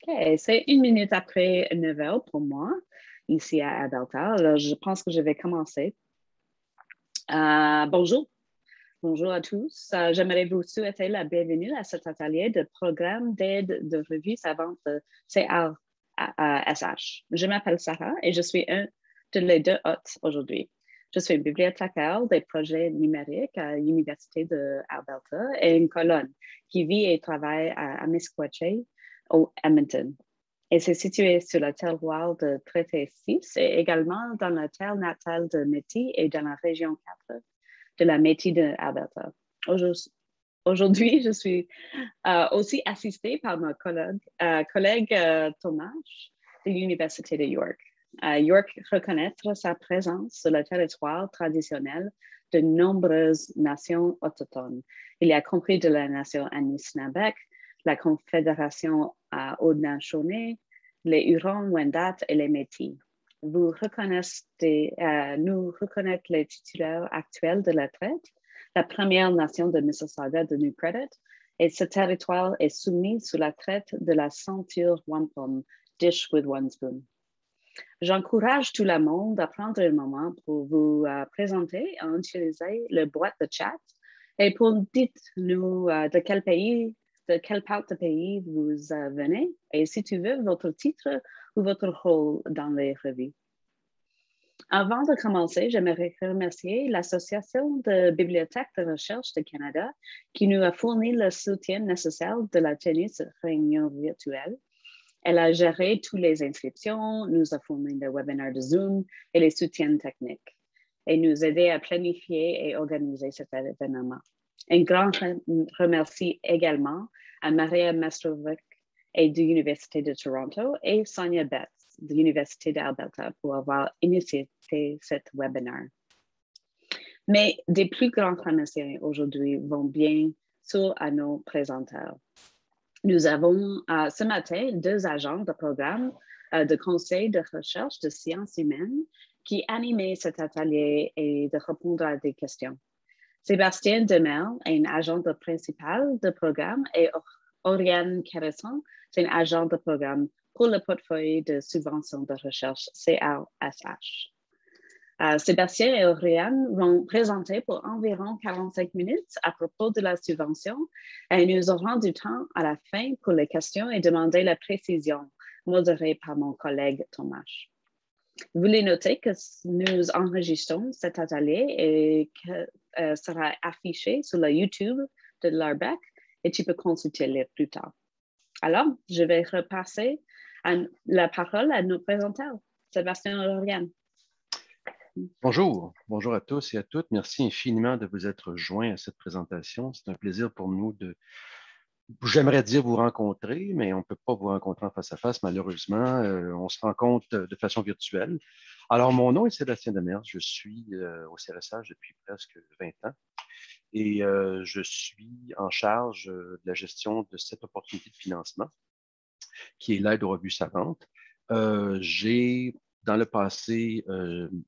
OK, c'est 1 minute après 9 heures pour moi, ici à Alberta. Alors, je pense que je vais commencer. Bonjour. Bonjour à tous. J'aimerais vous souhaiter la bienvenue à cet atelier de programme d'aide de revue savante CRSH. Je m'appelle Sarah et je suis un les deux hôtes aujourd'hui. Je suis bibliothécaire des projets numériques à l'Université d'Alberta et une colonne qui vit et travaille à Mesquite, au Edmonton. Et c'est situé sur le terroir de Traité 6 et également dans la terre natale de Métis et dans la région 4 de la Métis d'Alberta. Aujourd'hui, je suis aussi assistée par mon collègue Thomas de l'Université de York. York reconnaître sa présence sur le territoire traditionnel de nombreuses nations autochtones. Il y a compris de la nation Anishinaabe, la Confédération Haudenosaunee, les Hurons-Wendat et les Métis. Nous reconnaissons les titulaires actuels de la traite, la Première Nation de Mississauga de New Credit, et ce territoire est soumis sous la traite de la ceinture wampum, Dish with One Spoon. J'encourage tout le monde à prendre un moment pour vous présenter et utiliser le boîte de chat et pour dites-nous de quel pays, de quelle part du pays vous venez et si tu veux, votre titre ou votre rôle dans les revues. Avant de commencer, j'aimerais remercier l'Association de bibliothèques de recherche du Canada qui nous a fourni le soutien nécessaire de la tenue de cette réunion virtuelle. Elle a géré toutes les inscriptions, nous a fourni le webinaire de Zoom et les soutiens techniques et nous aider à planifier et organiser cet événement. Un grand remercie également à Maria Mastrovic et de l'Université de Toronto et Sonia Betts de l'Université d'Alberta pour avoir initié cet webinaire. Mais des plus grands remerciements aujourd'hui vont bien sûr à nos présenteurs. Nous avons ce matin 2 agents de programme de conseil de recherche de sciences humaines qui animaient cet atelier et de répondre à des questions. Sébastien Demel est un agent principal de programme et Oriane Caresson, c'est un agent de programme pour le portefeuille de subvention de recherche CRSH. Sébastien et Oriane vont présenter pour environ 45 minutes à propos de la subvention et nous aurons du temps à la fin pour les questions et demander la précision modérée par mon collègue Thomas. Vous voulez noter que nous enregistrons cet atelier et que sera affiché sur le YouTube de l'ARBEC et tu peux consulter les plus tard. Alors, je vais repasser la parole à nos présenteurs, Sébastien et Oriane. Bonjour à tous et à toutes. Merci infiniment de vous être joints à cette présentation. C'est un plaisir pour nous j'aimerais dire vous rencontrer, mais on ne peut pas vous rencontrer en face à face, malheureusement. On se rencontre de façon virtuelle. Alors, mon nom est Sébastien Demers. Je suis au CRSH depuis presque 20 ans et je suis en charge de la gestion de cette opportunité de financement qui est l'aide aux revues savantes. J'ai dans le passé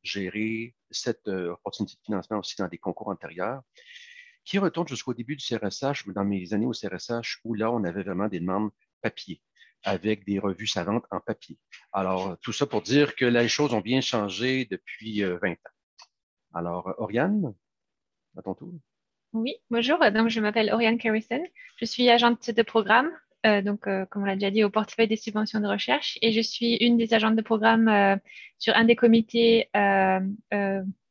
géré cette opportunité de financement aussi dans des concours antérieurs qui retourne jusqu'au début du CRSH, dans mes années au CRSH, où là, on avait vraiment des demandes papier, avec des revues savantes en papier. Alors, tout ça pour dire que les choses ont bien changé depuis 20 ans. Alors, Oriane, à ton tour. Oui, bonjour. Donc, je m'appelle Oriane Carrison. Je suis agente de programme, comme on l'a déjà dit, au portefeuille des subventions de recherche. Et je suis une des agentes de programme sur un des comités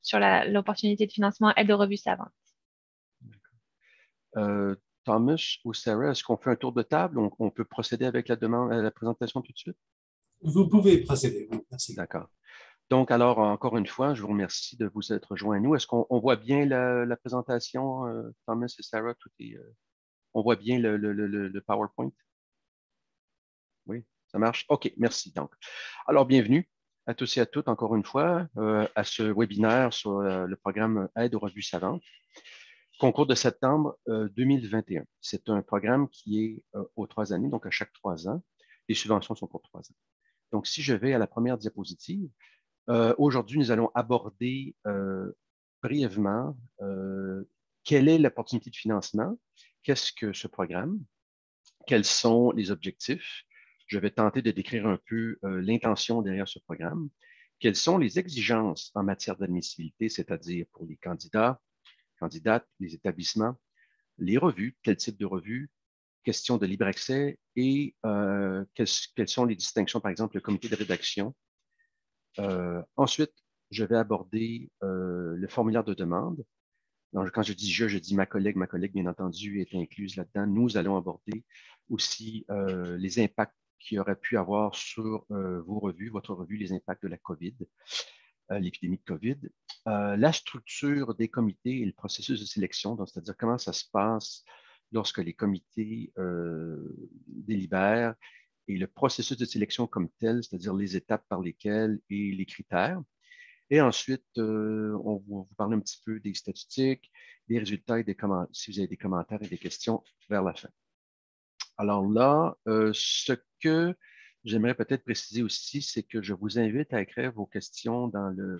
sur l'opportunité de financement aide aux revues savantes. Thomas ou Sarah, est-ce qu'on fait un tour de table? On peut procéder avec la demande, la présentation tout de suite? Vous pouvez procéder, oui, merci. D'accord. Donc, alors, encore une fois, je vous remercie de vous être joints à nous. Est-ce qu'on voit bien la présentation, Thomas et Sarah? On voit bien le PowerPoint? Oui, ça marche? OK, merci. Donc, alors, bienvenue à tous et à toutes, encore une fois, à ce webinaire sur le programme Aide aux revues savantes. Concours de septembre 2021. C'est un programme qui est aux 3 années, donc à chaque 3 ans. Les subventions sont pour 3 ans. Donc, si je vais à la première diapositive, aujourd'hui, nous allons aborder brièvement quelle est l'opportunité de financement, qu'est-ce que ce programme, quels sont les objectifs. je vais tenter de décrire un peu l'intention derrière ce programme. Quelles sont les exigences en matière d'admissibilité, c'est-à-dire pour les candidats, candidates, les établissements, les revues, quel type de revues, question de libre accès et quelles sont les distinctions, par exemple, le comité de rédaction. Ensuite, je vais aborder le formulaire de demande. Donc, quand je dis je dis ma collègue, bien entendu, est incluse là-dedans. Nous allons aborder aussi les impacts qu'il aurait pu avoir sur vos revues, votre revue, les impacts de la COVID, l'épidémie de COVID, la structure des comités et le processus de sélection, donc c'est-à-dire comment ça se passe lorsque les comités délibèrent et le processus de sélection comme tel, c'est-à-dire les étapes par lesquelles et les critères. Et ensuite, on va vous parler un petit peu des statistiques, des résultats et des commentaires, si vous avez des commentaires et des questions vers la fin. Alors là, ce que j'aimerais peut-être préciser aussi, c'est que je vous invite à écrire vos questions dans le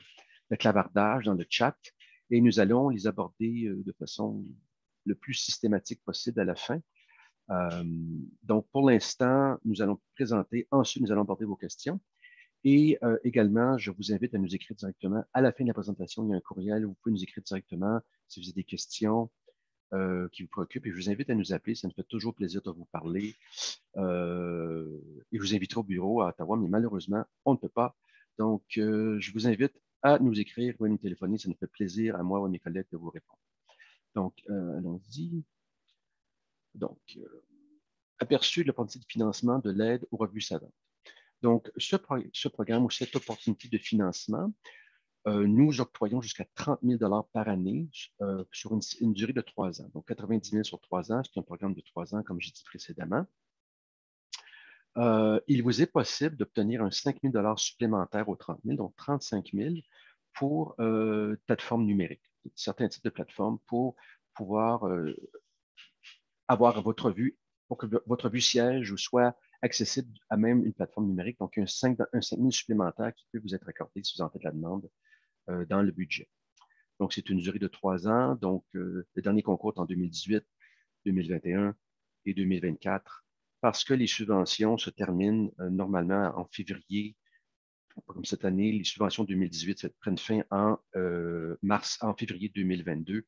clavardage, dans le chat, et nous allons les aborder de façon le plus systématique possible à la fin. Donc, pour l'instant, nous allons présenter, ensuite, nous allons aborder vos questions. Et également, je vous invite à nous écrire directement. À la fin de la présentation, il y a un courriel où vous pouvez nous écrire directement si vous avez des questions qui vous préoccupent. Et je vous invite à nous appeler. Ça me fait toujours plaisir de vous parler. Et je vous inviterai au bureau à Ottawa, mais malheureusement, on ne peut pas. Donc, je vous invite à nous écrire ou à nous téléphoner. Ça nous fait plaisir à moi ou à mes collègues de vous répondre. Donc, allons-y. Donc, aperçu de l'opportunité de financement de l'aide aux revues savantes. Donc, ce programme ou cette opportunité de financement, nous octroyons jusqu'à 30 000 par année sur une durée de 3 ans. Donc, 90 000 sur 3 ans, c'est un programme de 3 ans, comme j'ai dit précédemment. Il vous est possible d'obtenir un 5 000 supplémentaire aux 30 000, donc 35 000 pour plateformes numériques, certains types de plateformes pour pouvoir avoir votre vue, pour que votre vue siège ou soit accessible à même une plateforme numérique. Donc, un 5 000 supplémentaire qui peut vous être accordé si vous en faites la demande dans le budget. Donc, c'est une durée de 3 ans. Donc, le dernier concours est en 2018, 2021 et 2024 parce que les subventions se terminent normalement en février. Comme cette année, les subventions 2018 prennent fin en février 2022.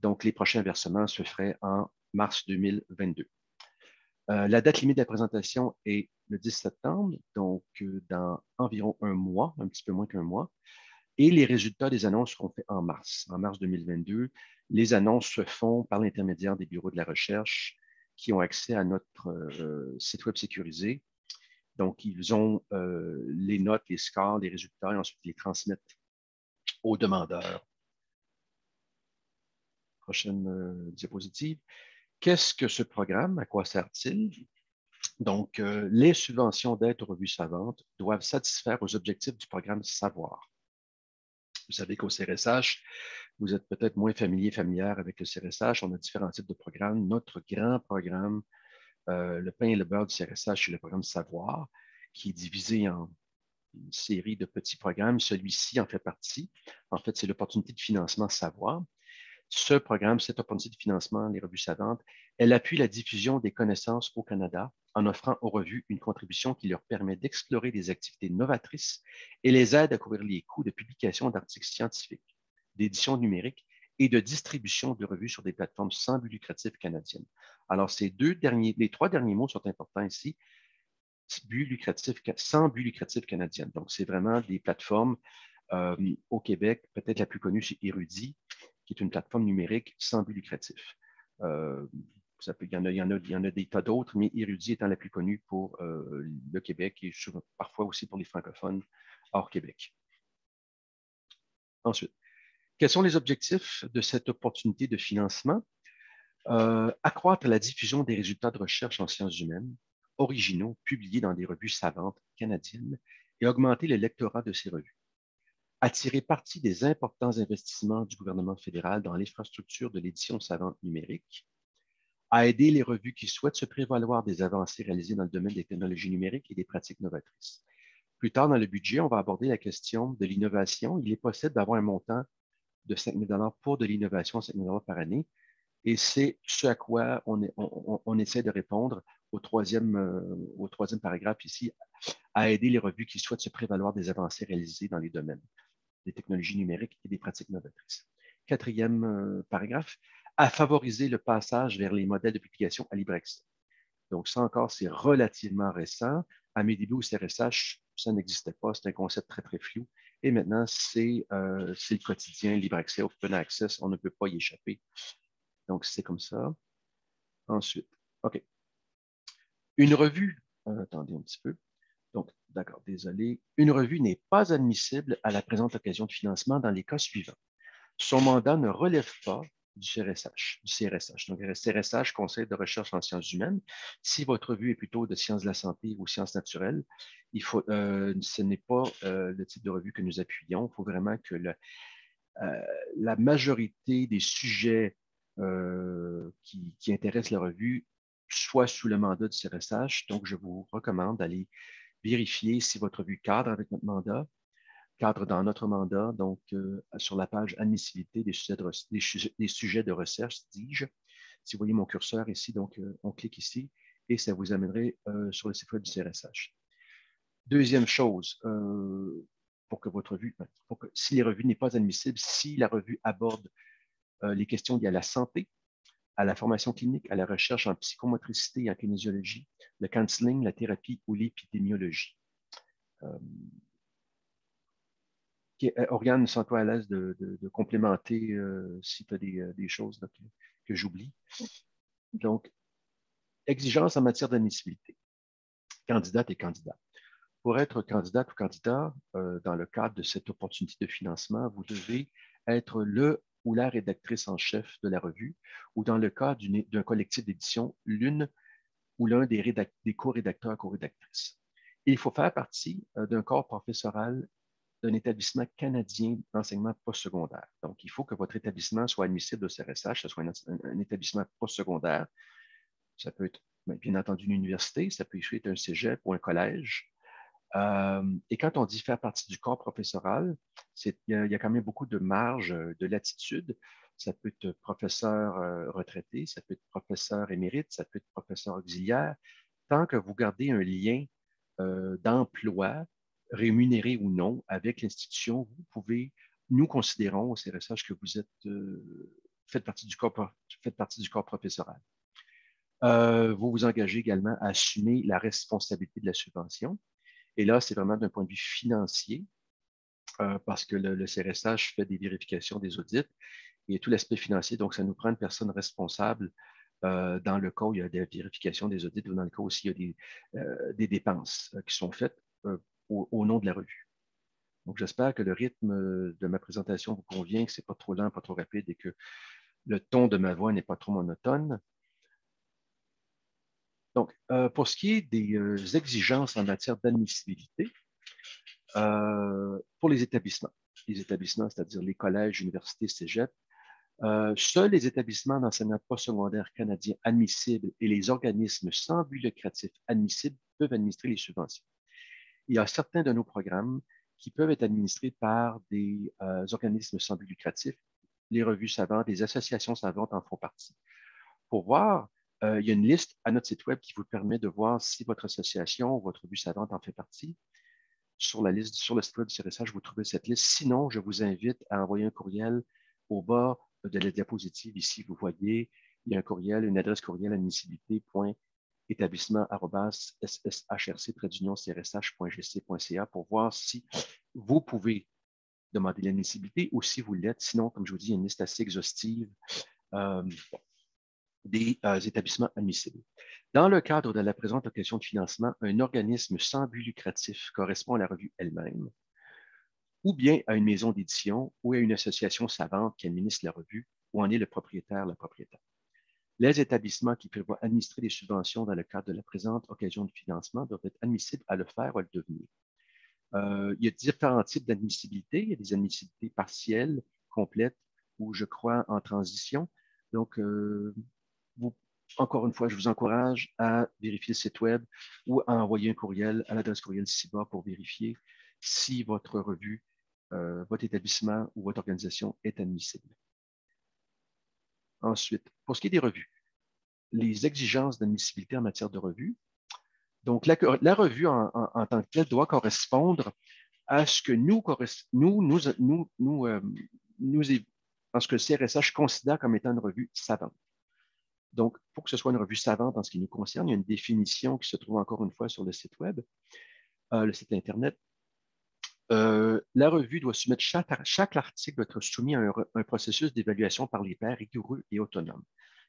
Donc, les prochains versements se feraient en mars 2022. La date limite de la présentation est le 10 septembre, donc dans environ un mois, un petit peu moins qu'un mois. Et les résultats des annonces seront faits en mars 2022. Les annonces se font par l'intermédiaire des bureaux de la recherche qui ont accès à notre site web sécurisé. Donc, ils ont les notes, les scores, les résultats et ensuite ils les transmettent aux demandeurs. Prochaine diapositive. Qu'est-ce que ce programme? À quoi sert-il? Donc, les subventions d'aide aux revues savantes doivent satisfaire aux objectifs du programme Savoir. Vous savez qu'au CRSH, vous êtes peut-être moins familière avec le CRSH. On a différents types de programmes. Notre grand programme, le pain et le beurre du CRSH, c'est le programme Savoir, qui est divisé en une série de petits programmes. Celui-ci en fait partie. En fait, c'est l'opportunité de financement Savoir. Ce programme, cette opportunité de financement, les revues savantes, elle appuie la diffusion des connaissances au Canada en offrant aux revues une contribution qui leur permet d'explorer des activités novatrices et les aide à couvrir les coûts de publication d'articles scientifiques, d'édition numérique et de distribution de revues sur des plateformes sans but lucratif canadiennes. Alors, les 3 derniers mots sont importants ici. Sans but lucratif canadien. Donc, c'est vraiment des plateformes au Québec. Peut-être la plus connue, c'est Érudit, qui est une plateforme numérique sans but lucratif. Il y en a des tas d'autres, mais Érudit étant la plus connue pour le Québec et parfois aussi pour les francophones hors Québec. Ensuite, quels sont les objectifs de cette opportunité de financement? Accroître la diffusion des résultats de recherche en sciences humaines, originaux, publiés dans des revues savantes canadiennes et augmenter le lectorat de ces revues. Attirer parti des importants investissements du gouvernement fédéral dans l'infrastructure de l'édition savante numérique. À aider les revues qui souhaitent se prévaloir des avancées réalisées dans le domaine des technologies numériques et des pratiques novatrices. Plus tard dans le budget, on va aborder la question de l'innovation. Il est possible d'avoir un montant de 5 000 pour de l'innovation, 5 000 par année. Et c'est ce à quoi on essaie de répondre au troisième paragraphe ici, à aider les revues qui souhaitent se prévaloir des avancées réalisées dans les domaines des technologies numériques et des pratiques novatrices. Quatrième paragraphe, à favoriser le passage vers les modèles de publication à libre accès. Donc, ça encore, c'est relativement récent. À mes débuts au CRSH, ça n'existait pas. C'est un concept très, très flou. Et maintenant, c'est le quotidien, libre accès, open access. On ne peut pas y échapper. Donc, c'est comme ça. Ensuite, OK. Une revue, attendez un petit peu. Donc, d'accord, désolé. Une revue n'est pas admissible à la présente occasion de financement dans les cas suivants. Son mandat ne relève pas du CRSH. Donc, CRSH, Conseil de recherche en sciences humaines. Si votre revue est plutôt de sciences de la santé ou sciences naturelles, ce n'est pas le type de revue que nous appuyons. Il faut vraiment que la majorité des sujets qui intéressent la revue soient sous le mandat du CRSH. Donc, je vous recommande d'aller vérifier si votre revue cadre avec notre mandat, cadre dans notre mandat, donc sur la page admissibilité des sujets de recherche, dis-je. Si vous voyez mon curseur ici, donc on clique ici et ça vous amènerait sur le site web du CRSH. Deuxième chose, pour que votre revue, si les revues n'est pas admissible, si la revue aborde les questions liées à la santé, à la formation clinique, à la recherche en psychomotricité et en kinésiologie, le counseling, la thérapie ou l'épidémiologie. Oriane, sens-toi à l'aise de complémenter si tu as des choses là, que j'oublie. Donc, exigence en matière d'admissibilité. Candidate et candidat. Pour être candidate ou candidat, dans le cadre de cette opportunité de financement, vous devez être le ou la rédactrice en chef de la revue, ou dans le cas d'un collectif d'édition, l'une ou l'un des co-rédacteurs, co-rédactrices. Il faut faire partie d'un corps professoral d'un établissement canadien d'enseignement postsecondaire. Donc, il faut que votre établissement soit admissible au CRSH, que ce soit un établissement postsecondaire. Ça peut être, bien entendu, une université, ça peut être un cégep ou un collège. Et quand on dit faire partie du corps professoral, il y a quand même beaucoup de marge de latitude. Ça peut être professeur retraité, ça peut être professeur émérite, ça peut être professeur auxiliaire. Tant que vous gardez un lien d'emploi, rémunéré ou non, avec l'institution, vous pouvez, nous considérons au CRSH que vous faites partie du corps professoral. Vous vous engagez également à assumer la responsabilité de la subvention. Et là, c'est vraiment d'un point de vue financier, parce que le CRSH fait des vérifications, des audits, et tout l'aspect financier. Donc, ça nous prend une personne responsable dans le cas où il y a des vérifications, des audits, ou dans le cas où il y a des dépenses qui sont faites au nom de la revue. Donc, j'espère que le rythme de ma présentation vous convient, que ce n'est pas trop lent, pas trop rapide et que le ton de ma voix n'est pas trop monotone. Donc, pour ce qui est des exigences en matière d'admissibilité, pour les établissements, c'est-à-dire les collèges, universités, cégep, seuls les établissements d'enseignement postsecondaire canadiens admissibles et les organismes sans but lucratif admissibles peuvent administrer les subventions. Il y a certains de nos programmes qui peuvent être administrés par des organismes sans but lucratif. Les revues savantes, les associations savantes en font partie. Pour voir, il y a une liste à notre site web qui vous permet de voir si votre association ou votre revue savante en fait partie. Sur le site web du CRSH, vous trouvez cette liste. Sinon, je vous invite à envoyer un courriel au bas de la diapositive. Ici, vous voyez, il y a un courriel, une adresse courriel admissibilité.établissement@sshrc-crsh.gc.ca pour voir si vous pouvez demander l'admissibilité ou si vous l'êtes. Sinon, comme je vous dis, il y a une liste assez exhaustive des établissements admissibles. Dans le cadre de la présente occasion de financement, un organisme sans but lucratif correspond à la revue elle-même, ou bien à une maison d'édition ou à une association savante qui administre la revue, ou en est le propriétaire, la propriétaire. Les établissements qui prévoient administrer des subventions dans le cadre de la présente occasion de financement doivent être admissibles à le faire ou à le devenir. Il y a différents types d'admissibilité. Il y a des admissibilités partielles, complètes, ou je crois en transition. Donc, encore une fois, je vous encourage à vérifier le site web ou à envoyer un courriel à l'adresse courriel ci-bas pour vérifier si votre revue, votre établissement ou votre organisation est admissible. Ensuite, pour ce qui est des revues, les exigences d'admissibilité en matière de revue. Donc, la revue en tant que telle doit correspondre à ce que en ce que le CRSH considère comme étant une revue savante. Donc, pour que ce soit une revue savante en ce qui nous concerne, il y a une définition qui se trouve encore une fois sur le site web, le site Internet. La revue doit soumettre chaque article doit être soumis à un processus d'évaluation par les pairs rigoureux et autonome.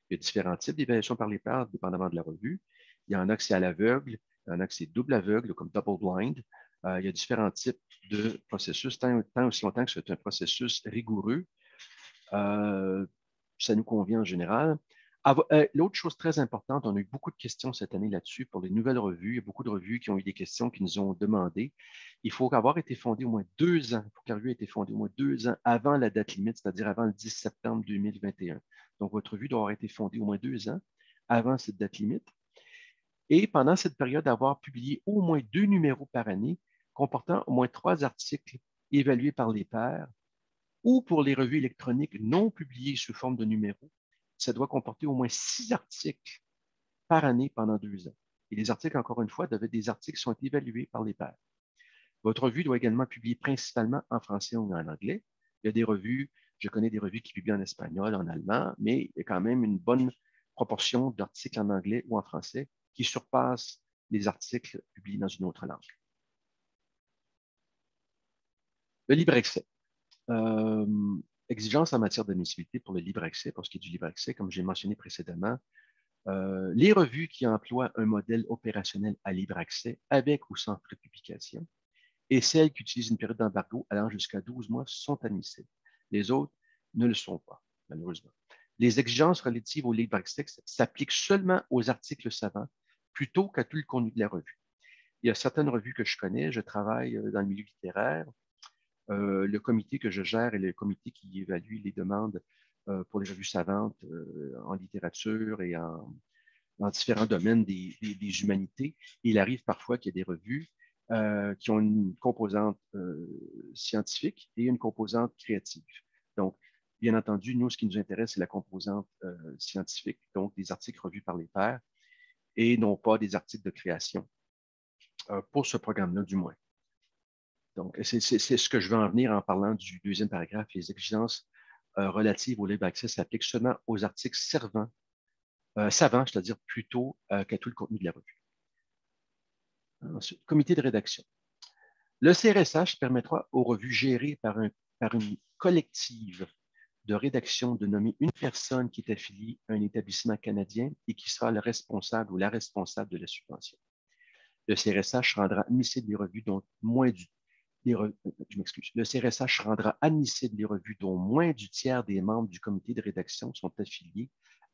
Il y a différents types d'évaluation par les pairs, dépendamment de la revue. Il y en a que c'est à l'aveugle, il y en a que c'est double aveugle, comme double blind. Il y a différents types de processus, tant aussi longtemps que c'est un processus rigoureux. Ça nous convient en général. L'autre chose très importante, on a eu beaucoup de questions cette année là-dessus pour les nouvelles revues. Il y a beaucoup de revues qui ont eu des questions qui nous ont demandé. Il faut avoir été fondé au moins 2 ans. Il faut que la revue ait été fondée au moins 2 ans avant la date limite, c'est-à-dire avant le 10 septembre 2021. Donc, votre revue doit avoir été fondée au moins 2 ans avant cette date limite. Et pendant cette période, avoir publié au moins 2 numéros par année comportant au moins 3 articles évalués par les pairs, ou pour les revues électroniques non publiées sous forme de numéros, ça doit comporter au moins 6 articles par année pendant 2 ans. Et les articles, encore une fois, doivent être des articles qui sont évalués par les pairs. Votre revue doit également publier principalement en français ou en anglais. Il y a des revues, je connais des revues qui publient en espagnol, en allemand, mais il y a quand même une bonne proportion d'articles en anglais ou en français qui surpassent les articles publiés dans une autre langue. Le libre accès. Exigence en matière d'admissibilité pour le libre accès, pour ce qui est du libre accès, comme j'ai mentionné précédemment. Les revues qui emploient un modèle opérationnel à libre accès avec ou sans frais de publication et celles qui utilisent une période d'embargo allant jusqu'à 12 mois sont admissibles. Les autres ne le sont pas, malheureusement. Les exigences relatives au libre accès s'appliquent seulement aux articles savants plutôt qu'à tout le contenu de la revue. Il y a certaines revues que je connais, je travaille dans le milieu littéraire. Le comité que je gère est le comité qui évalue les demandes pour les revues savantes en littérature et dans différents domaines des humanités. Il arrive parfois qu'il y ait des revues qui ont une composante scientifique et une composante créative. Donc, bien entendu, nous, ce qui nous intéresse, c'est la composante scientifique, donc des articles revus par les pairs et non pas des articles de création, pour ce programme-là du moins. Donc, c'est ce que je veux en venir en parlant du deuxième paragraphe. Les exigences relatives au libre accès s'appliquent seulement aux articles savants, c'est-à-dire plutôt qu'à tout le contenu de la revue. Ensuite, comité de rédaction. Le CRSH permettra aux revues gérées par une collective de rédaction de nommer une personne qui est affiliée à un établissement canadien et qui sera le responsable ou la responsable de la subvention. Le CRSH rendra admissible les revues dont moins du Le CRSH rendra admissible les revues dont moins du tiers des membres du comité de rédaction sont affiliés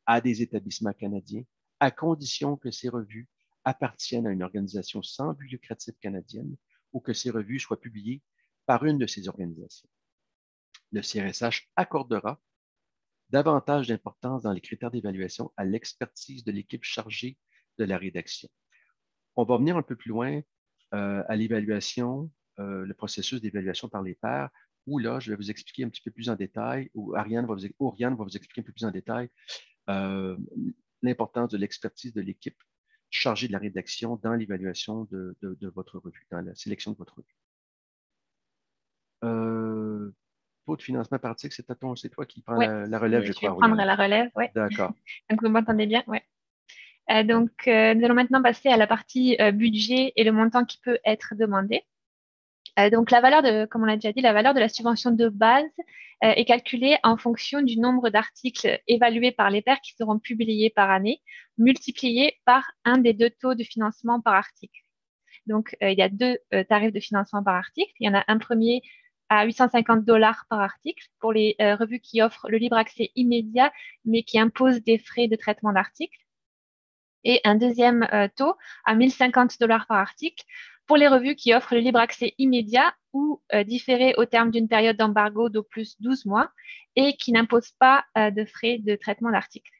à des établissements canadiens, à condition que ces revues appartiennent à une organisation sans but lucratif canadienne ou que ces revues soient publiées par une de ces organisations. Le CRSH accordera davantage d'importance dans les critères d'évaluation à l'expertise de l'équipe chargée de la rédaction. On va venir un peu plus loin à l'évaluation, le processus d'évaluation par les pairs, où là, je vais vous expliquer un petit peu plus en détail, ou Ariane va vous expliquer un peu plus en détail l'importance de l'expertise de l'équipe chargée de la rédaction dans l'évaluation de votre revue, dans la sélection de votre revue. Taux de financement par article, c'est toi qui prends la relève, je crois. Je vais prendre la relève, oui. D'accord. Donc, vous m'entendez bien, oui. Nous allons maintenant passer à la partie budget et le montant qui peut être demandé. Donc, la valeur comme on l'a déjà dit, la valeur de la subvention de base est calculée en fonction du nombre d'articles évalués par les pairs qui seront publiés par année, multiplié par un des 2 taux de financement par article. Donc, il y a 2 tarifs de financement par article. Il y en a un premier à $850 par article pour les revues qui offrent le libre accès immédiat, mais qui imposent des frais de traitement d'article. Et un deuxième taux à $1050 par article pour les revues qui offrent le libre accès immédiat ou différé au terme d'une période d'embargo d'au plus 12 mois et qui n'imposent pas de frais de traitement d'article.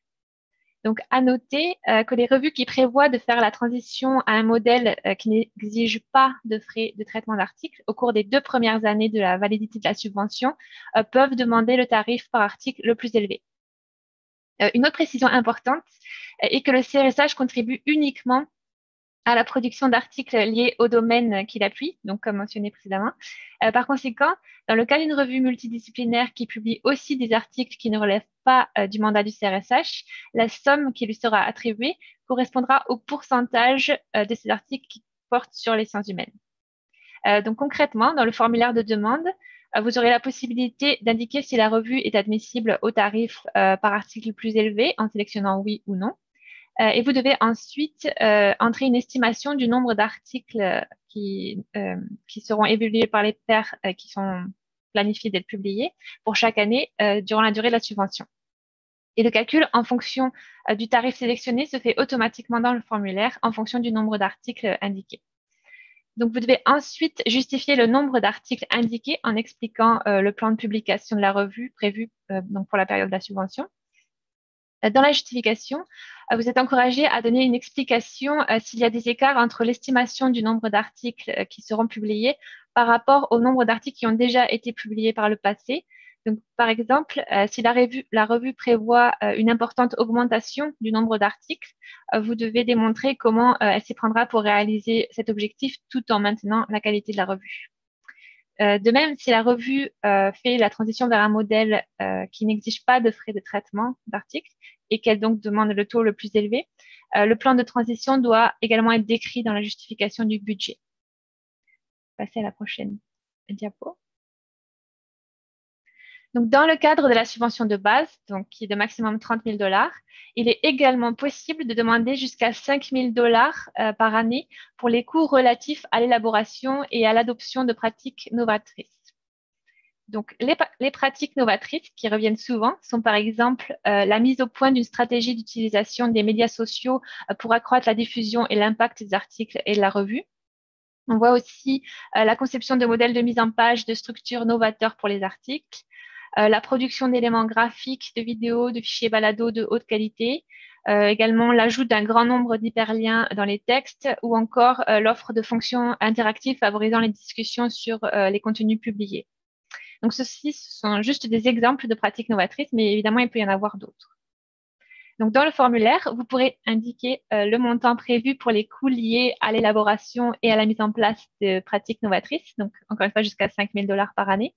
Donc, à noter que les revues qui prévoient de faire la transition à un modèle qui n'exige pas de frais de traitement d'article au cours des 2 premières années de la validité de la subvention peuvent demander le tarif par article le plus élevé. Une autre précision importante est que le CRSH contribue uniquement à la production d'articles liés au domaine qu'il appuie, donc comme mentionné précédemment. Par conséquent, dans le cas d'une revue multidisciplinaire qui publie aussi des articles qui ne relèvent pas du mandat du CRSH, la somme qui lui sera attribuée correspondra au pourcentage de ces articles qui portent sur les sciences humaines. Donc concrètement, dans le formulaire de demande, vous aurez la possibilité d'indiquer si la revue est admissible au tarif par article plus élevé en sélectionnant oui ou non. Et vous devez ensuite entrer une estimation du nombre d'articles qui seront évalués par les pairs qui sont planifiés d'être publiés pour chaque année durant la durée de la subvention. Et le calcul en fonction du tarif sélectionné se fait automatiquement dans le formulaire en fonction du nombre d'articles indiqués. Donc, vous devez ensuite justifier le nombre d'articles indiqués en expliquant le plan de publication de la revue prévu donc pour la période de la subvention. Dans la justification, vous êtes encouragé à donner une explication s'il y a des écarts entre l'estimation du nombre d'articles qui seront publiés par rapport au nombre d'articles qui ont déjà été publiés par le passé. Donc, par exemple, si la revue prévoit une importante augmentation du nombre d'articles, vous devez démontrer comment elle s'y prendra pour réaliser cet objectif tout en maintenant la qualité de la revue. De même, si la revue fait la transition vers un modèle qui n'exige pas de frais de traitement d'articles et qu'elle donc demande le taux le plus élevé, le plan de transition doit également être décrit dans la justification du budget. Passer à la prochaine diapo. Donc, dans le cadre de la subvention de base, donc qui est de maximum 30 000 $, il est également possible de demander jusqu'à 5 000 $ par année pour les coûts relatifs à l'élaboration et à l'adoption de pratiques novatrices. Donc, les pratiques novatrices qui reviennent souvent sont par exemple la mise au point d'une stratégie d'utilisation des médias sociaux pour accroître la diffusion et l'impact des articles et de la revue. On voit aussi la conception de modèles de mise en page de structures novateurs pour les articles, la production d'éléments graphiques, de vidéos, de fichiers balado de haute qualité, également l'ajout d'un grand nombre d'hyperliens dans les textes ou encore l'offre de fonctions interactives favorisant les discussions sur les contenus publiés. Donc, ceci, ce sont juste des exemples de pratiques novatrices, mais évidemment, il peut y en avoir d'autres. Donc, dans le formulaire, vous pourrez indiquer le montant prévu pour les coûts liés à l'élaboration et à la mise en place de pratiques novatrices, donc encore une fois jusqu'à 5 000 $ par année.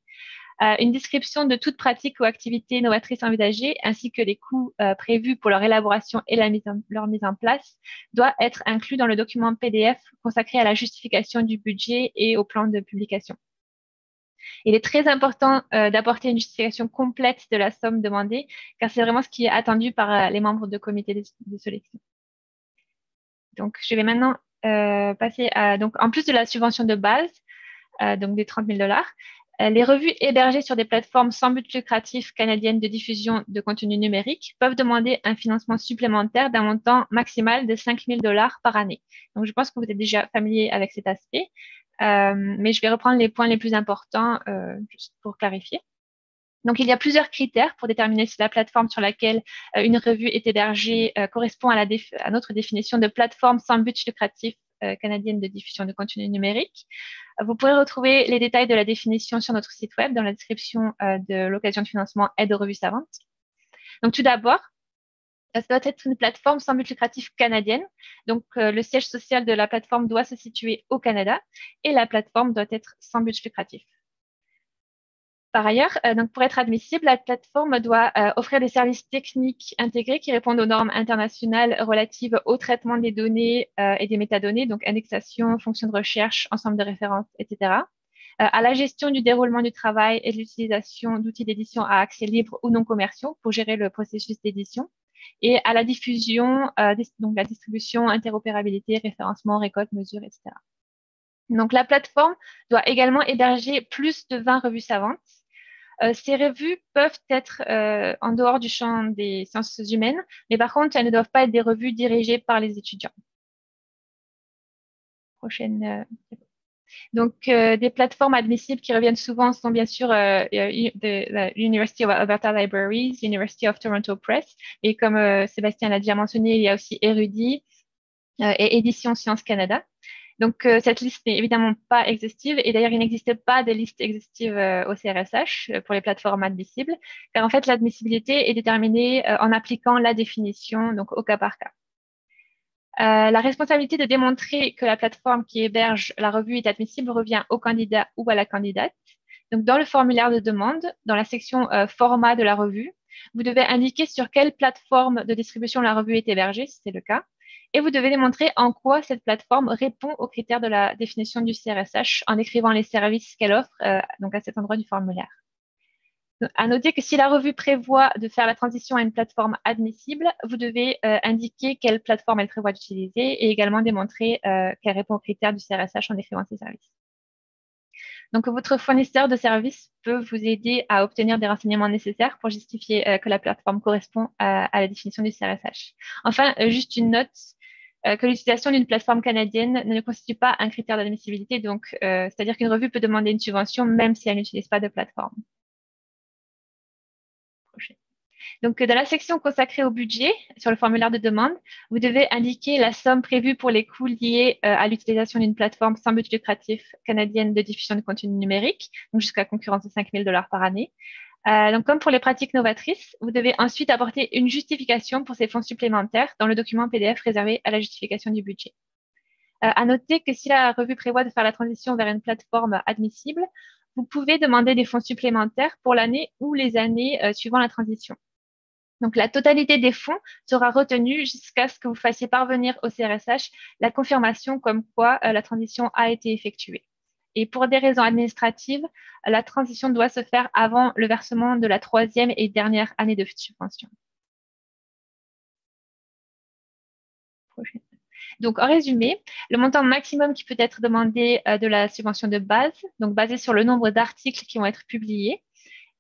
Une description de toute pratique ou activité novatrice envisagée, ainsi que les coûts prévus pour leur élaboration et leur mise en place, doit être inclus dans le document PDF consacré à la justification du budget et au plan de publication. Il est très important d'apporter une justification complète de la somme demandée, car c'est vraiment ce qui est attendu par les membres de comité de sélection. Donc, je vais maintenant passer à, donc, en plus de la subvention de base, donc des 30 000 $, les revues hébergées sur des plateformes sans but lucratif canadiennes de diffusion de contenu numérique peuvent demander un financement supplémentaire d'un montant maximal de 5 000 $ par année. Donc, je pense que vous êtes déjà familier avec cet aspect, mais je vais reprendre les points les plus importants juste pour clarifier. Donc, il y a plusieurs critères pour déterminer si la plateforme sur laquelle une revue est hébergée correspond à notre définition de plateforme sans but lucratif canadienne de diffusion de contenu numérique. Vous pourrez retrouver les détails de la définition sur notre site web dans la description de l'occasion de financement Aide aux revues savantes. Donc, tout d'abord, ça doit être une plateforme sans but lucratif canadienne. Donc, le siège social de la plateforme doit se situer au Canada et la plateforme doit être sans but lucratif. Par ailleurs, donc pour être admissible, la plateforme doit offrir des services techniques intégrés qui répondent aux normes internationales relatives au traitement des données et des métadonnées, donc indexation, fonction de recherche, ensemble de références, etc. À la gestion du déroulement du travail et de l'utilisation d'outils d'édition à accès libre ou non commerciaux pour gérer le processus d'édition, et à la diffusion, donc la distribution, interopérabilité, référencement, récolte, mesure, etc. Donc, la plateforme doit également héberger plus de 20 revues savantes. Ces revues peuvent être en dehors du champ des sciences humaines, mais par contre, elles ne doivent pas être des revues dirigées par les étudiants. Prochaine. Donc, des plateformes admissibles qui reviennent souvent sont bien sûr University of Alberta Libraries, University of Toronto Press, et comme Sébastien l'a déjà mentionné, il y a aussi Érudit et Édition Sciences Canada. Donc, cette liste n'est évidemment pas exhaustive et d'ailleurs, il n'existe pas de liste exhaustive au CRSH pour les plateformes admissibles, car en fait, l'admissibilité est déterminée en appliquant la définition, donc au cas par cas. La responsabilité de démontrer que la plateforme qui héberge la revue est admissible revient au candidat ou à la candidate. Donc, dans le formulaire de demande, dans la section format de la revue, vous devez indiquer sur quelle plateforme de distribution la revue est hébergée, si c'est le cas, et vous devez démontrer en quoi cette plateforme répond aux critères de la définition du CRSH en décrivant les services qu'elle offre donc à cet endroit du formulaire. À noter que si la revue prévoit de faire la transition à une plateforme admissible, vous devez indiquer quelle plateforme elle prévoit d'utiliser et également démontrer qu'elle répond aux critères du CRSH en décrivant ses services. Donc, votre fournisseur de services peut vous aider à obtenir des renseignements nécessaires pour justifier que la plateforme correspond à la définition du CRSH. Enfin, juste une note, que l'utilisation d'une plateforme canadienne ne constitue pas un critère d'admissibilité. Donc, c'est-à-dire qu'une revue peut demander une subvention même si elle n'utilise pas de plateforme. Donc, dans la section consacrée au budget, sur le formulaire de demande, vous devez indiquer la somme prévue pour les coûts liés à l'utilisation d'une plateforme sans but lucratif canadienne de diffusion de contenu numérique, donc jusqu'à concurrence de 5 000 $ par année. Donc, comme pour les pratiques novatrices, vous devez ensuite apporter une justification pour ces fonds supplémentaires dans le document PDF réservé à la justification du budget. À noter que si la revue prévoit de faire la transition vers une plateforme admissible, vous pouvez demander des fonds supplémentaires pour l'année ou les années suivant la transition. Donc, la totalité des fonds sera retenue jusqu'à ce que vous fassiez parvenir au CRSH la confirmation comme quoi la transition a été effectuée. Et pour des raisons administratives, la transition doit se faire avant le versement de la 3e et dernière année de subvention. Donc, en résumé, le montant maximum qui peut être demandé de la subvention de base, donc basé sur le nombre d'articles qui vont être publiés,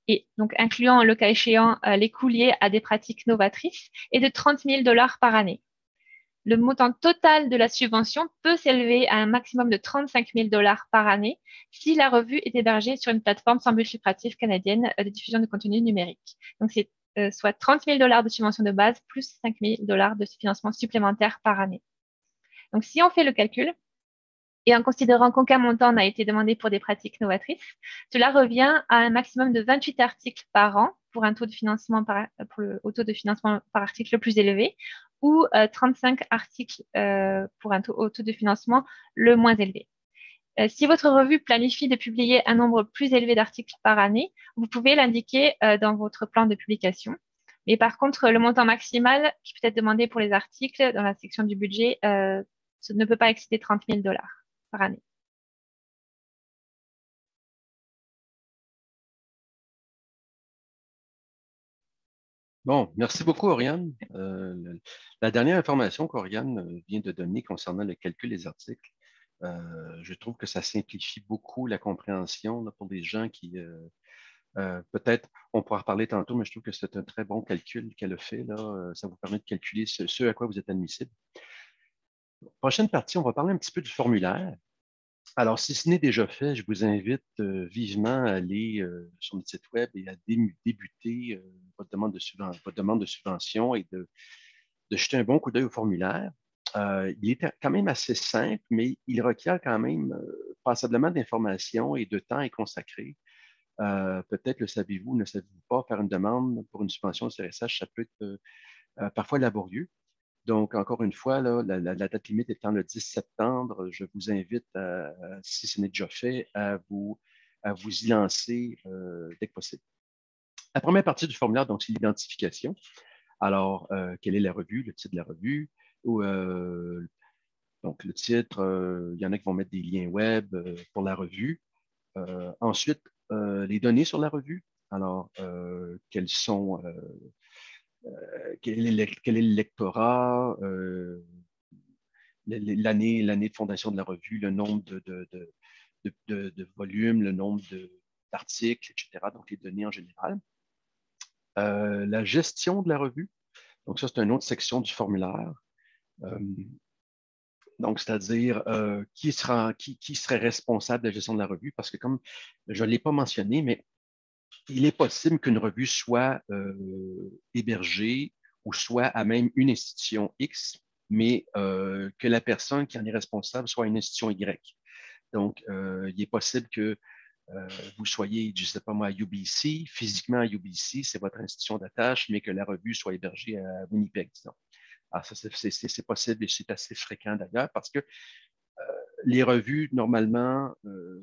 et donc incluant le cas échéant les coûts liés à des pratiques novatrices, est de 30 000 $ par année. Le montant total de la subvention peut s'élever à un maximum de 35 000 $ par année si la revue est hébergée sur une plateforme sans but lucratif canadienne de diffusion de contenu numérique. Donc, c'est soit 30 000 $ de subvention de base plus 5 000 $ de financement supplémentaire par année. Donc, si on fait le calcul, et en considérant qu'aucun montant n'a été demandé pour des pratiques novatrices, cela revient à un maximum de 28 articles par an pour un taux de financement au taux de financement par article le plus élevé, ou 35 articles pour un au taux de financement le moins élevé. Si votre revue planifie de publier un nombre plus élevé d'articles par année, vous pouvez l'indiquer dans votre plan de publication. Mais par contre, le montant maximal qui peut être demandé pour les articles dans la section du budget ne peut pas excéder 30 000 $ par année. Bon, merci beaucoup, Oriane. La dernière information qu'Oriane vient de donner concernant le calcul des articles, je trouve que ça simplifie beaucoup la compréhension là, pour des gens qui, peut-être, on pourra reparler tantôt, mais je trouve que c'est un très bon calcul qu'elle a fait. Là. Ça vous permet de calculer ce à quoi vous êtes admissible. Prochaine partie, on va parler un petit peu du formulaire. Alors, si ce n'est déjà fait, je vous invite vivement à aller sur notre site web et à débuter votre demande de subvention et de jeter un bon coup d'œil au formulaire. Il est quand même assez simple, mais il requiert quand même passablement d'informations et de temps à y consacrer. Peut-être le savez-vous, ne savez-vous pas, faire une demande pour une subvention au CRSH, ça peut être parfois laborieux. Donc, encore une fois, là, la date limite étant le 10 septembre, je vous invite, si ce n'est déjà fait, à vous y lancer dès que possible. La première partie du formulaire, donc, c'est l'identification. Alors, quelle est la revue, le titre de la revue, ou, donc le titre, il y en a qui vont mettre des liens web pour la revue. Ensuite, les données sur la revue. Alors, quels sont quel est le lectorat, l'année de fondation de la revue, le nombre de volumes, le nombre d'articles, etc. Donc, les données en général. La gestion de la revue. Donc, ça, c'est une autre section du formulaire. Donc, c'est-à-dire qui serait responsable de la gestion de la revue, parce que comme je ne l'ai pas mentionné, mais il est possible qu'une revue soit hébergée ou soit à même une institution X mais que la personne qui en est responsable soit une institution Y. Donc, il est possible que vous soyez, je ne sais pas moi, à UBC, physiquement à UBC, c'est votre institution d'attache, mais que la revue soit hébergée à Winnipeg, disons. Alors, ça, c'est possible et c'est assez fréquent d'ailleurs parce que les revues, normalement,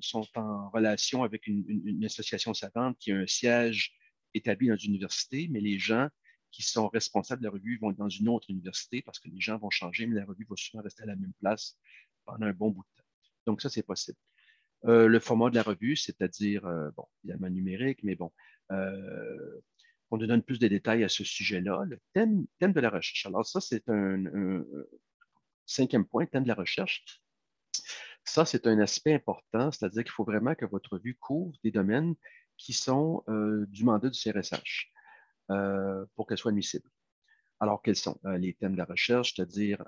sont en relation avec une association savante qui a un siège établi dans une université, mais les gens qui sont responsables de la revue vont dans une autre université parce que les gens vont changer, mais la revue va souvent rester à la même place pendant un bon bout de temps. Donc, ça, c'est possible. Le format de la revue, c'est-à-dire, bon, évidemment numérique, mais bon, on nous donne plus de détails à ce sujet-là. Le thème de la recherche. Alors, ça, c'est un cinquième point, thème de la recherche. Ça, c'est un aspect important, c'est-à-dire qu'il faut vraiment que votre revue couvre des domaines qui sont du mandat du CRSH pour qu'elle soit admissible. Alors, quels sont les thèmes de la recherche? C'est-à-dire,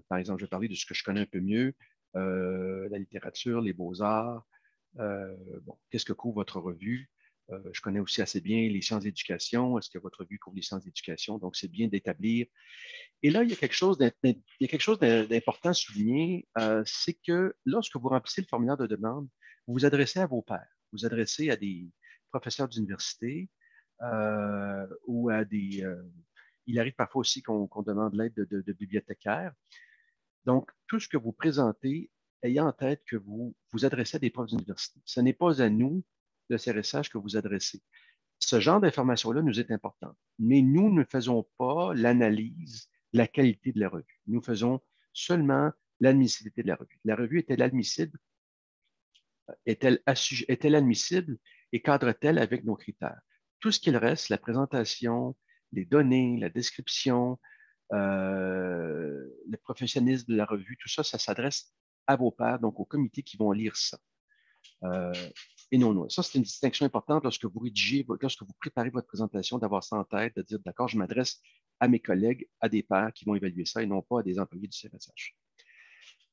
par exemple, je vais parler de ce que je connais un peu mieux, la littérature, les beaux-arts. Bon, qu'est-ce que couvre votre revue? Je connais aussi assez bien les sciences d'éducation. Est-ce que votre revue couvre les sciences d'éducation? Donc, c'est bien d'établir. Et là, il y a quelque chose d'important à souligner, c'est que lorsque vous remplissez le formulaire de demande, vous vous adressez à vos pairs, vous vous adressez à des professeurs d'université ou à des... il arrive parfois aussi qu'on demande l'aide de bibliothécaires. Donc, tout ce que vous présentez, ayez en tête que vous vous adressez à des profs d'université. Ce n'est pas à nous, le CRSH, que vous adressez. Ce genre d'information-là nous est importante, mais nous ne faisons pas l'analyse de la qualité de la revue. Nous faisons seulement l'admissibilité de la revue. La revue est-elle admissible? Est-elle admissible et cadre-t-elle avec nos critères? Tout ce qu'il reste, la présentation, les données, la description, le professionnalisme de la revue, tout ça, ça s'adresse à vos pairs, donc aux comités qui vont lire ça. Et non, non. Ça, c'est une distinction importante lorsque vous rédigez, lorsque vous préparez votre présentation, d'avoir ça en tête, de dire, d'accord, je m'adresse à mes collègues, à des pairs qui vont évaluer ça et non pas à des employés du CRSH.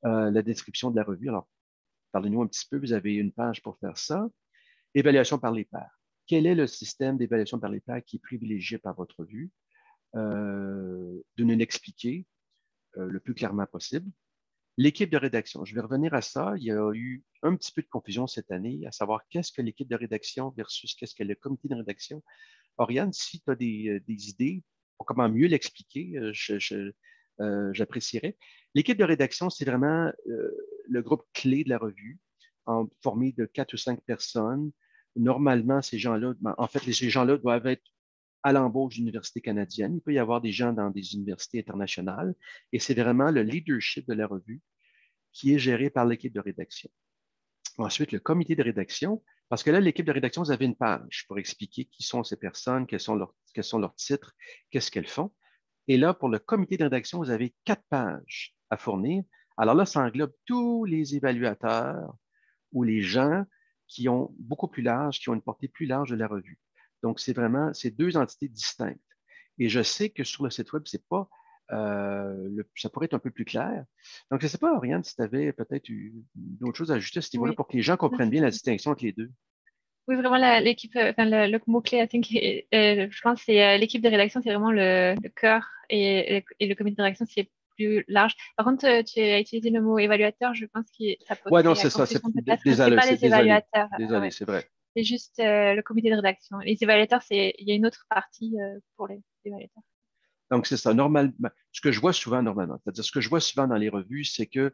La description de la revue, alors, parlez-nous un petit peu, vous avez une page pour faire ça. Évaluation par les pairs. Quel est le système d'évaluation par les pairs qui est privilégié par votre revue? De nous l'expliquer le plus clairement possible. L'équipe de rédaction, je vais revenir à ça. Il y a eu un petit peu de confusion cette année, à savoir qu'est-ce que l'équipe de rédaction versus qu'est-ce que le comité de rédaction. Oriane, si tu as des idées pour comment mieux l'expliquer, j'apprécierais. L'équipe de rédaction, c'est vraiment le groupe clé de la revue, formé de 4 ou 5 personnes. Normalement, ces gens-là, en fait, ces gens-là doivent être à l'embauche d'universités canadiennes. Il peut y avoir des gens dans des universités internationales et c'est vraiment le leadership de la revue qui est géré par l'équipe de rédaction. Ensuite, le comité de rédaction, parce que là, l'équipe de rédaction, vous avez une page pour expliquer qui sont ces personnes, quels sont leurs titres, qu'est-ce qu'elles font. Et là, pour le comité de rédaction, vous avez 4 pages à fournir. Alors là, ça englobe tous les évaluateurs ou les gens qui ont beaucoup plus large, qui ont une portée plus large de la revue. Donc, c'est vraiment ces deux entités distinctes. Et je sais que sur le site web, c'est pas, ça pourrait être un peu plus clair. Donc, je ne sais pas, Oriane, si tu avais peut-être d'autres choses à ajouter à ce niveau-là Oui. pour que les gens comprennent bien la distinction entre les deux. Oui, vraiment, l'équipe, enfin, le mot-clé, I think, je pense, c'est l'équipe de rédaction, c'est vraiment le cœur et le comité de rédaction, c'est plus large. Par contre, tu as utilisé le mot évaluateur, je pense que ça peut Ouais, non, créer la c'est ça. confusion peut-être. C'est Désolé, pas les évaluateurs, désolé, ouais. c'est vrai. C'est juste le comité de rédaction. Les évaluateurs, il y a une autre partie pour les évaluateurs. Donc, c'est ça. Normalement, ce que je vois souvent, normalement, c'est-à-dire ce que je vois souvent dans les revues, c'est que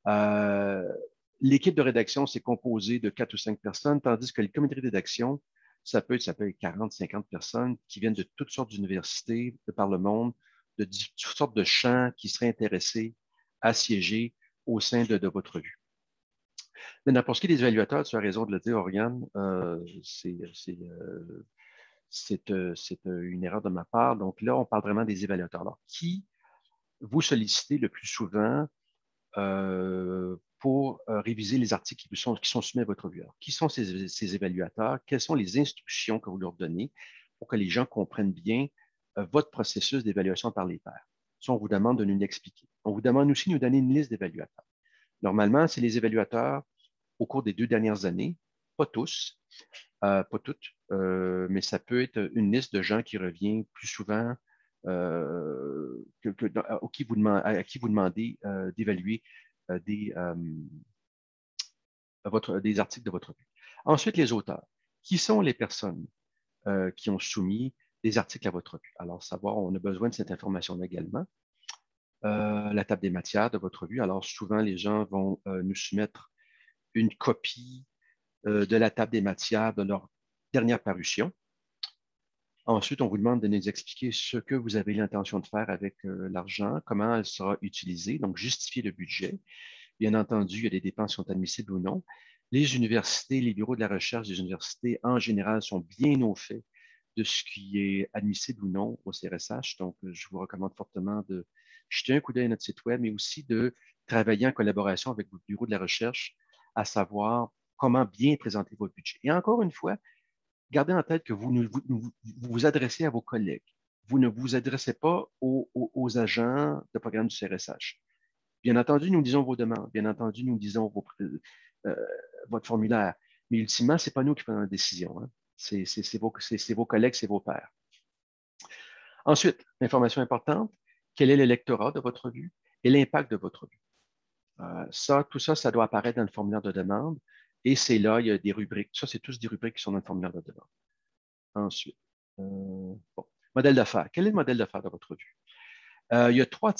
euh, l'équipe de rédaction, c'est composé de 4 ou 5 personnes, tandis que les comités de rédaction, ça peut être 40, 50 personnes qui viennent de toutes sortes d'universités de par le monde, de toutes sortes de champs qui seraient intéressés à siéger au sein de votre revue. Maintenant, pour ce qui est des évaluateurs, tu as raison de le dire, Oriane, c'est une erreur de ma part. Donc là, on parle vraiment des évaluateurs. Alors, qui vous sollicitez le plus souvent pour réviser les articles qui sont soumis à votre revue? Alors, qui sont ces évaluateurs? Quelles sont les instructions que vous leur donnez pour que les gens comprennent bien votre processus d'évaluation par les pairs? Ça, on vous demande de nous l'expliquer. On vous demande aussi de nous donner une liste d'évaluateurs. Normalement, c'est les évaluateurs au cours des 2 dernières années, pas tous, pas toutes, mais ça peut être une liste de gens qui revient plus souvent à qui vous demandez d'évaluer des articles de votre revue. Ensuite, les auteurs. Qui sont les personnes qui ont soumis des articles à votre revue? Alors, savoir, on a besoin de cette information également. La table des matières de votre revue. Alors, souvent, les gens vont nous soumettre une copie de la table des matières de leur dernière parution. Ensuite, on vous demande de nous expliquer ce que vous avez l'intention de faire avec l'argent, comment elle sera utilisée, donc justifier le budget. Bien entendu, il y a des dépenses qui sont admissibles ou non. Les universités, les bureaux de la recherche des universités, en général, sont bien au fait de ce qui est admissible ou non au CRSH. Donc, je vous recommande fortement de jeter un coup d'œil à notre site web, mais aussi de travailler en collaboration avec votre bureau de la recherche, à savoir comment bien présenter votre budget. Et encore une fois, gardez en tête que vous adressez à vos collègues. Vous ne vous adressez pas aux agents de programme du CRSH. Bien entendu, nous disons vos demandes. Bien entendu, nous disons votre formulaire. Mais ultimement, ce n'est pas nous qui prenons la décision. Hein. C'est vos collègues, c'est vos pairs. Ensuite, information importante, quel est le lectorat de votre revue et l'impact de votre revue. Tout ça, ça doit apparaître dans le formulaire de demande. Et c'est là, il y a des rubriques. Ça, c'est tous des rubriques qui sont dans le formulaire de demande. Ensuite, modèle d'affaires. Quel est le modèle d'affaires de votre revue? Il y a trois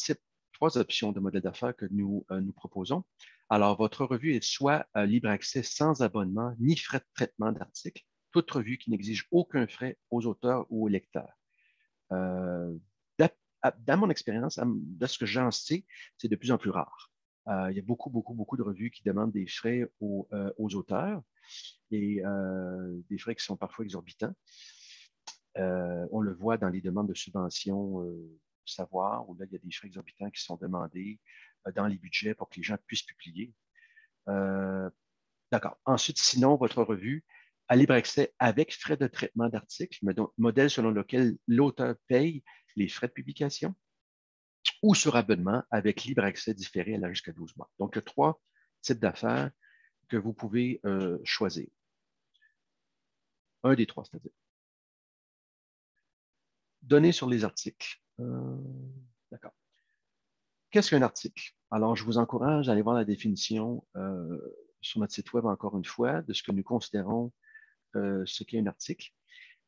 options de modèle d'affaires que nous proposons. Alors, votre revue est soit libre accès sans abonnement ni frais de traitement d'articles, toute revue qui n'exige aucun frais aux auteurs ou aux lecteurs. Dans mon expérience, de ce que j'en sais, c'est de plus en plus rare. Il y a beaucoup de revues qui demandent des frais aux auteurs et des frais qui sont parfois exorbitants. On le voit dans les demandes de subventions savoir, où là, il y a des frais exorbitants qui sont demandés dans les budgets pour que les gens puissent publier. D'accord. Ensuite, sinon, votre revue a libre accès avec frais de traitement d'articles, modèle selon lequel l'auteur paye les frais de publication, ou sur abonnement avec libre accès différé allant jusqu'à 12 mois. Donc, il y a trois types d'affaires que vous pouvez choisir. Un des trois, c'est-à-dire. Données sur les articles. D'accord. Qu'est-ce qu'un article? Alors, je vous encourage à aller voir la définition sur notre site web, encore une fois, de ce que nous considérons ce qu'est un article.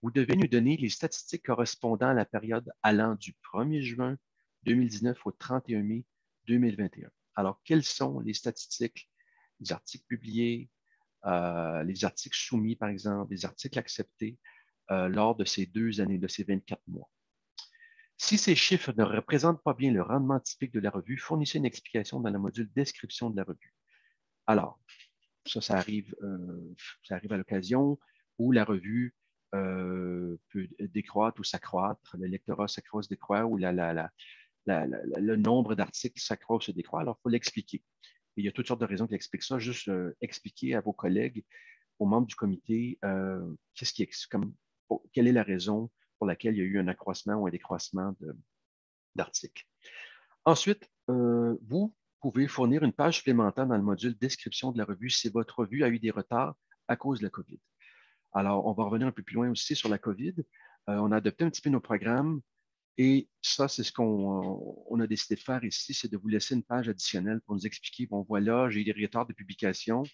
Vous devez nous donner les statistiques correspondant à la période allant du 1er juin 2019 au 31 mai 2021. Alors, quelles sont les statistiques, les articles publiés, les articles soumis, par exemple, les articles acceptés lors de ces 2 années, de ces 24 mois? Si ces chiffres ne représentent pas bien le rendement typique de la revue, fournissez une explication dans le module description de la revue. Alors, ça arrive à l'occasion où la revue peut décroître ou s'accroître, le lectorat s'accroît ou se décroît, ou le nombre d'articles s'accroît ou se décroît. Alors, il faut l'expliquer. Et il y a toutes sortes de raisons qui expliquent ça. Juste expliquer à vos collègues, aux membres du comité, quelle est la raison pour laquelle il y a eu un accroissement ou un décroissement d'articles. Ensuite, vous pouvez fournir une page supplémentaire dans le module description de la revue si votre revue a eu des retards à cause de la COVID. Alors, on va revenir un peu plus loin aussi sur la COVID. On a adopté un petit peu nos programmes et ça, c'est ce qu'on a décidé de faire ici, c'est de vous laisser une page additionnelle pour nous expliquer, bon, voilà, j'ai eu des retards de publication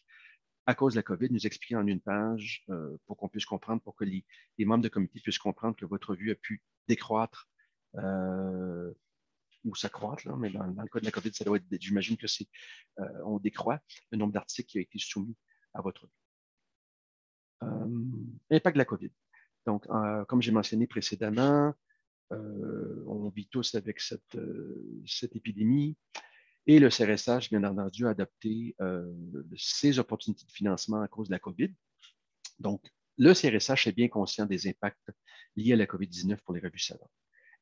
à cause de la COVID, nous expliquer en une page pour qu'on puisse comprendre, pour que les membres de comité puissent comprendre que votre revue a pu décroître ou s'accroître, mais dans le cas de la COVID, ça doit être, j'imagine que on décroît le nombre d'articles qui a été soumis à votre revue. Impact de la COVID. Donc, comme j'ai mentionné précédemment, on vit tous avec cette épidémie et le CRSH, bien entendu, a adopté ses opportunités de financement à cause de la COVID. Donc, le CRSH est bien conscient des impacts liés à la COVID-19 pour les revues savantes.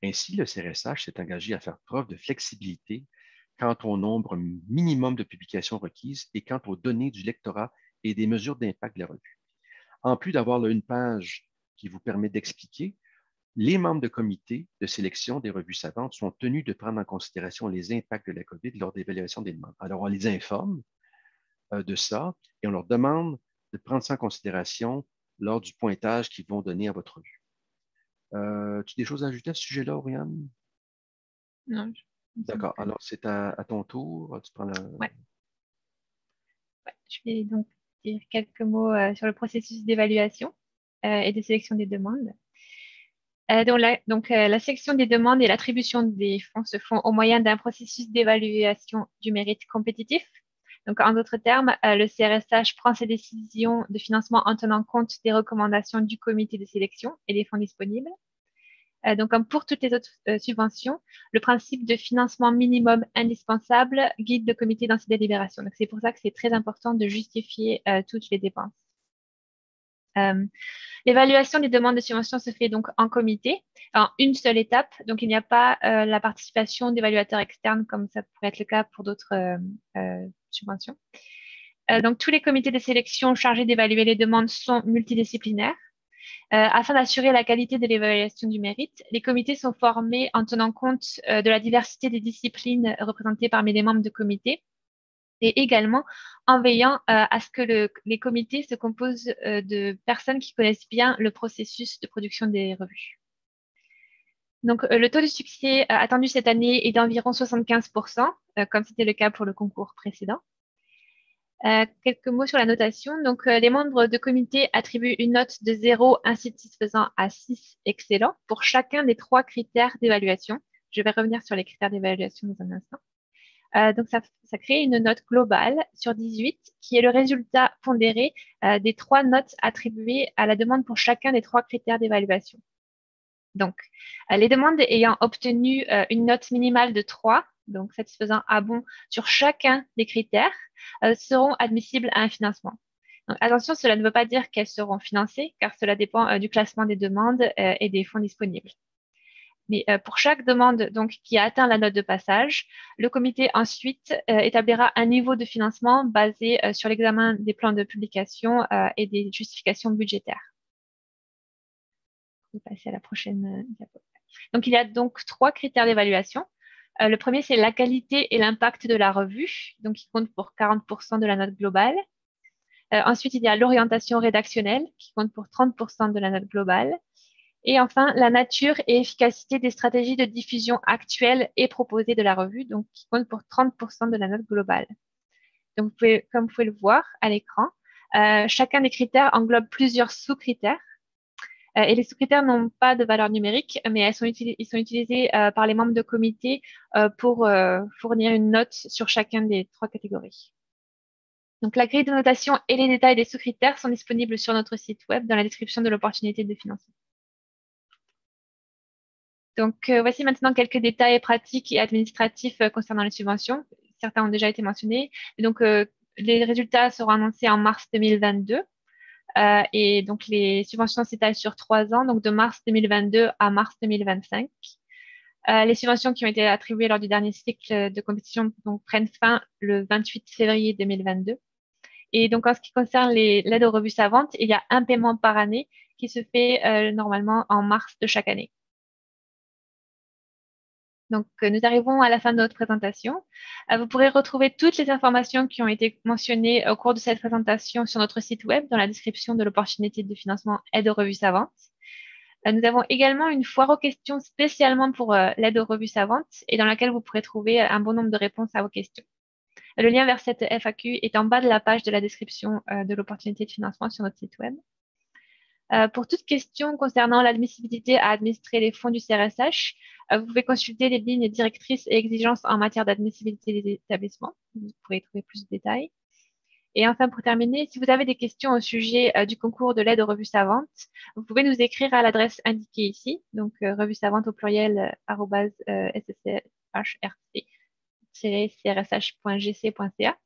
Ainsi, le CRSH s'est engagé à faire preuve de flexibilité quant au nombre minimum de publications requises et quant aux données du lectorat et des mesures d'impact de la revue. En plus d'avoir une page qui vous permet d'expliquer, les membres de comité de sélection des revues savantes sont tenus de prendre en considération les impacts de la COVID lors d'évaluation des demandes. Alors, on les informe de ça et on leur demande de prendre ça en considération lors du pointage qu'ils vont donner à votre revue. as-tu des choses à ajouter à ce sujet-là, Oriane? Non. D'accord. Alors, c'est à ton tour. Tu prends Ouais. Je vais donc dire quelques mots sur le processus d'évaluation et de sélection des demandes. La sélection des demandes et l'attribution des fonds se font au moyen d'un processus d'évaluation du mérite compétitif. Donc, en d'autres termes, le CRSH prend ses décisions de financement en tenant compte des recommandations du comité de sélection et des fonds disponibles. Donc, comme pour toutes les autres subventions, le principe de financement minimum indispensable guide le comité dans ses délibérations. Donc, c'est pour ça que c'est très important de justifier toutes les dépenses. L'évaluation des demandes de subvention se fait donc en comité, en une seule étape. Donc, il n'y a pas la participation d'évaluateurs externes comme ça pourrait être le cas pour d'autres subventions. Donc, tous les comités de sélection chargés d'évaluer les demandes sont multidisciplinaires. Afin d'assurer la qualité de l'évaluation du mérite, les comités sont formés en tenant compte de la diversité des disciplines représentées parmi les membres de comité et également en veillant à ce que les comités se composent de personnes qui connaissent bien le processus de production des revues. Donc, le taux de succès attendu cette année est d'environ 75%, comme c'était le cas pour le concours précédent. Quelques mots sur la notation. Donc, les membres de comité attribuent une note de 0 insatisfaisant à 6 excellent pour chacun des 3 critères d'évaluation. Je vais revenir sur les critères d'évaluation dans un instant. Donc, ça crée une note globale sur 18 qui est le résultat pondéré des 3 notes attribuées à la demande pour chacun des 3 critères d'évaluation. Donc, les demandes ayant obtenu une note minimale de 3, donc satisfaisant à bon sur chacun des critères, seront admissibles à un financement. Donc, attention, cela ne veut pas dire qu'elles seront financées, car cela dépend du classement des demandes et des fonds disponibles. Mais pour chaque demande donc, qui a atteint la note de passage, le comité ensuite établira un niveau de financement basé sur l'examen des plans de publication et des justifications budgétaires. On va passer à la prochaine diapo. Donc, il y a donc 3 critères d'évaluation. Le premier, c'est la qualité et l'impact de la revue, donc qui compte pour 40% de la note globale. Ensuite, il y a l'orientation rédactionnelle, qui compte pour 30% de la note globale. Et enfin, la nature et efficacité des stratégies de diffusion actuelles et proposées de la revue, donc qui compte pour 30% de la note globale. Donc, comme vous pouvez le voir à l'écran, chacun des critères englobe plusieurs sous-critères. Et les sous-critères n'ont pas de valeur numérique, mais ils sont utilisés par les membres de comité pour fournir une note sur chacun des 3 catégories. Donc, la grille de notation et les détails des sous-critères sont disponibles sur notre site web dans la description de l'opportunité de financement. Donc, voici maintenant quelques détails pratiques et administratifs concernant les subventions. Certains ont déjà été mentionnés. Donc, les résultats seront annoncés en mars 2022. Et donc, les subventions s'étalent sur 3 ans, donc de mars 2022 à mars 2025. Les subventions qui ont été attribuées lors du dernier cycle de compétition donc, prennent fin le 28 février 2022. Et donc, en ce qui concerne l'aide aux revues savantes, il y a un paiement par année qui se fait normalement en mars de chaque année. Donc, nous arrivons à la fin de notre présentation. Vous pourrez retrouver toutes les informations qui ont été mentionnées au cours de cette présentation sur notre site web dans la description de l'opportunité de financement aide aux revues savantes. Nous avons également une foire aux questions spécialement pour l'aide aux revues savantes et dans laquelle vous pourrez trouver un bon nombre de réponses à vos questions. Le lien vers cette FAQ est en bas de la page de la description de l'opportunité de financement sur notre site web. Pour toute question concernant l'admissibilité à administrer les fonds du CRSH, vous pouvez consulter les lignes directrices et exigences en matière d'admissibilité des établissements. Vous pourrez y trouver plus de détails. Et enfin, pour terminer, si vous avez des questions au sujet du concours de l'aide aux revues savantes, vous pouvez nous écrire à l'adresse indiquée ici, donc revue savante au pluriel @sslh-crsh.gc.ca.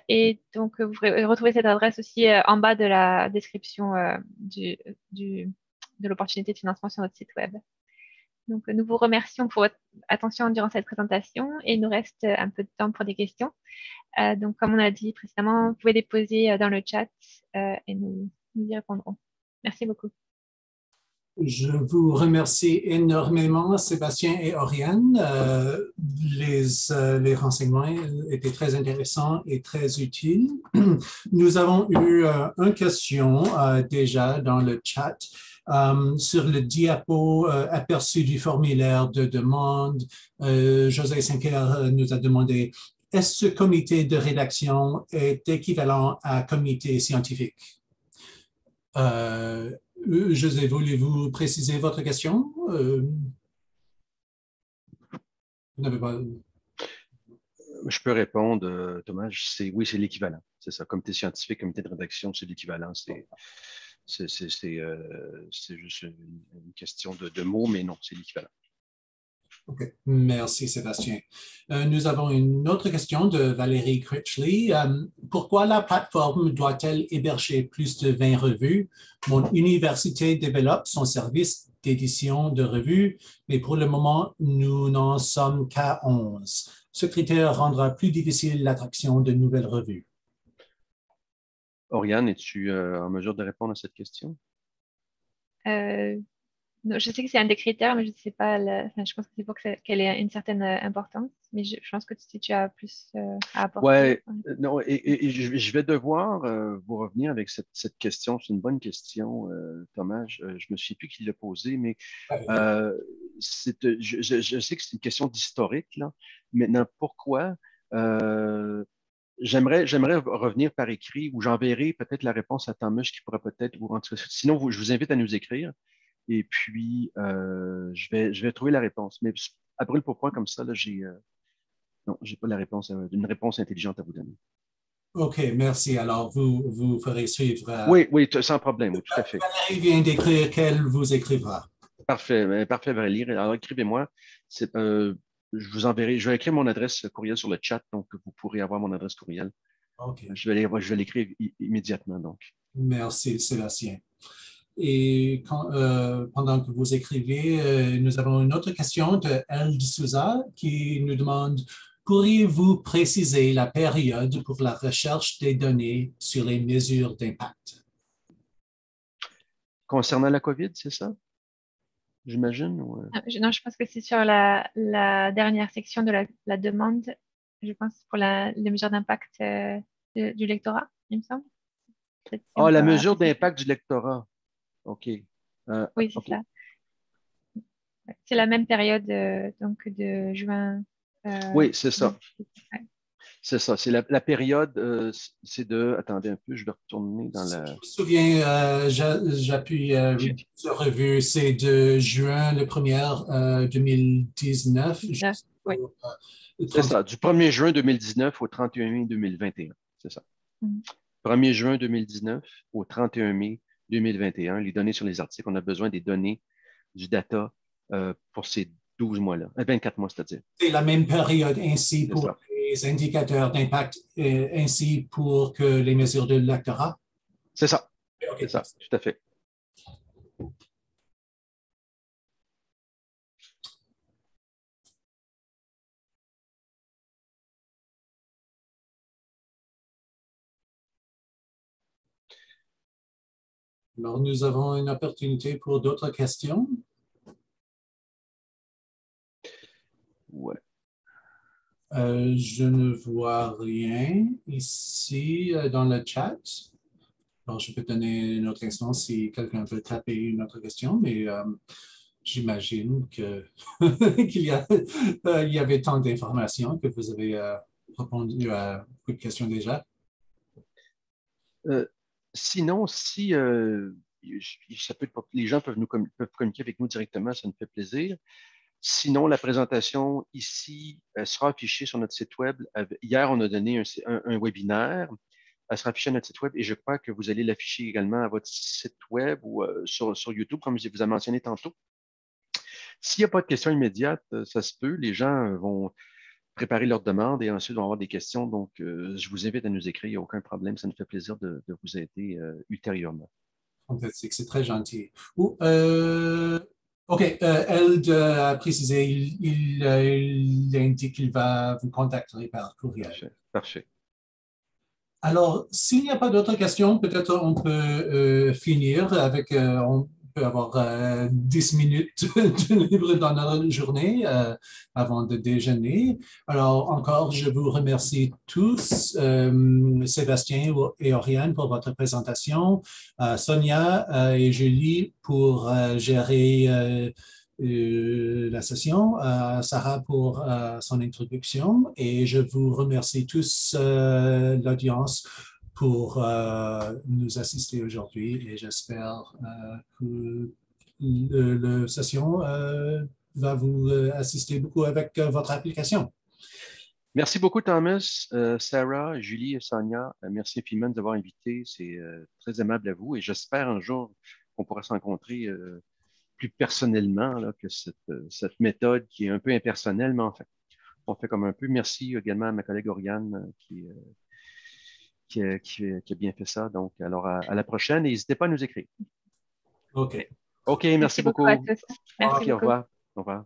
Et donc, vous pourrez retrouver cette adresse aussi en bas de la description de l'opportunité de financement sur notre site web. Donc, nous vous remercions pour votre attention durant cette présentation et il nous reste un peu de temps pour des questions. Donc, comme on a dit précédemment, vous pouvez les poser dans le chat et nous y répondrons. Merci beaucoup. Je vous remercie énormément, Sébastien et Oriane. Les renseignements étaient très intéressants et très utiles. Nous avons eu une question déjà dans le chat Sur le diapo aperçu du formulaire de demande, José Sinquer nous a demandé, est-ce que comité de rédaction est équivalent à comité scientifique? José, voulez-vous préciser votre question? Vous n'avez pas... Je peux répondre, Thomas. Oui, c'est l'équivalent. C'est ça. Comité scientifique, comité de rédaction, c'est l'équivalent. C'est juste une question de mots, mais non, c'est l'équivalent. OK. Merci, Sébastien. Nous avons une autre question de Valérie Critchley. Pourquoi la plateforme doit-elle héberger plus de 20 revues? Mon université développe son service d'édition de revues, mais pour le moment, nous n'en sommes qu'à 11. Ce critère rendra plus difficile l'attraction de nouvelles revues. Oriane, es-tu en mesure de répondre à cette question? Non, je sais que c'est un des critères, mais je ne sais pas. Enfin, je pense que c'est pour qu'elle ait une certaine importance. Mais je pense que si tu as plus à apporter. Ouais, non, et je vais devoir vous revenir avec cette question. C'est une bonne question, Thomas. Je ne me souviens plus qui l'a posée, mais je sais que c'est une question d'historique, là. Maintenant, pourquoi? J'aimerais revenir par écrit ou j'enverrai peut-être la réponse à Thomas qui pourra peut-être vous rendre. Sinon, je vous invite à nous écrire. Et puis, je vais trouver la réponse. Mais à brûle pour point comme ça, là, non, j'ai pas la réponse, une réponse intelligente à vous donner. OK, merci. Alors, vous ferez suivre. Oui, sans problème, oui, tout à fait. Valérie vient d'écrire qu'elle vous écrira. Parfait, parfait, Valérie. Alors, écrivez-moi. Je vais écrire mon adresse courriel sur le chat, donc vous pourrez avoir mon adresse courriel. OK. Je vais l'écrire immédiatement, donc. Merci, Sébastien. Et pendant que vous écrivez, nous avons une autre question de Elle de Souza qui nous demande, pourriez-vous préciser la période pour la recherche des données sur les mesures d'impact? Concernant la COVID, c'est ça? J'imagine? Non, je pense que c'est sur la dernière section de la demande, je pense, pour les mesures d'impact du lectorat, il me semble. La mesure d'impact du lectorat. OK. Oui, c'est okay. ça. C'est la même période, donc de juin. Oui, c'est ça. Ouais. C'est ça. C'est la période, c'est de. Attendez un peu, je vais retourner dans la. Je me souviens, j'appuie sur revue, c'est de juin le 1er 2019. Oui. C'est ça, du 1er juin 2019 au 31 mai 2021. C'est ça. 1er juin 2019 au 31 mai 2021, les données sur les articles, on a besoin des données, du data pour ces 12 mois-là, 24 mois, c'est-à-dire. C'est la même période ainsi pour les indicateurs d'impact, ainsi pour que les mesures de lectorat? C'est ça. Okay. C'est ça, tout à fait. Alors, nous avons une opportunité pour d'autres questions. Ouais. Je ne vois rien ici dans le chat. Alors, je peux donner une autre instant si quelqu'un veut taper une autre question, mais j'imagine qu'il y avait tant d'informations que vous avez répondu à beaucoup de questions déjà. Sinon, si les gens peuvent communiquer avec nous directement, ça nous fait plaisir. Sinon, la présentation ici sera affichée sur notre site web. Hier, on a donné un webinaire. Elle sera affichée à notre site web et je crois que vous allez l'afficher également à votre site web ou sur YouTube, comme je vous ai mentionné tantôt. S'il n'y a pas de questions immédiates, ça se peut. Les gens vont préparer leurs demandes et ensuite vont avoir des questions. Donc, je vous invite à nous écrire. Il n'y a aucun problème. Ça nous fait plaisir de vous aider ultérieurement. Fantastique, c'est très gentil. OK, elle a précisé, il indique qu'il va vous contacter par courriel. Parfait. Alors, s'il n'y a pas d'autres questions, peut-être on peut finir avec, peut avoir 10 minutes de libre dans notre journée avant de déjeuner. Alors, encore, je vous remercie tous, Sébastien et Oriane, pour votre présentation, Sonia et Julie pour gérer la session, Sarah pour son introduction, et je vous remercie tous, l'audience, pour nous assister aujourd'hui, et j'espère que la session va vous assister beaucoup avec votre application. Merci beaucoup, Thomas, Sarah, Julie et Sonia. Merci infiniment de nous avoir invités. C'est très aimable à vous et j'espère un jour qu'on pourra se rencontrer plus personnellement là, que cette méthode qui est un peu impersonnelle, mais enfin, on fait comme un peu. Merci également à ma collègue Oriane qui a bien fait ça. Donc, alors à la prochaine et n'hésitez pas à nous écrire. OK. OK, merci beaucoup. À tous. Merci OK, au beaucoup. revoir. Au revoir.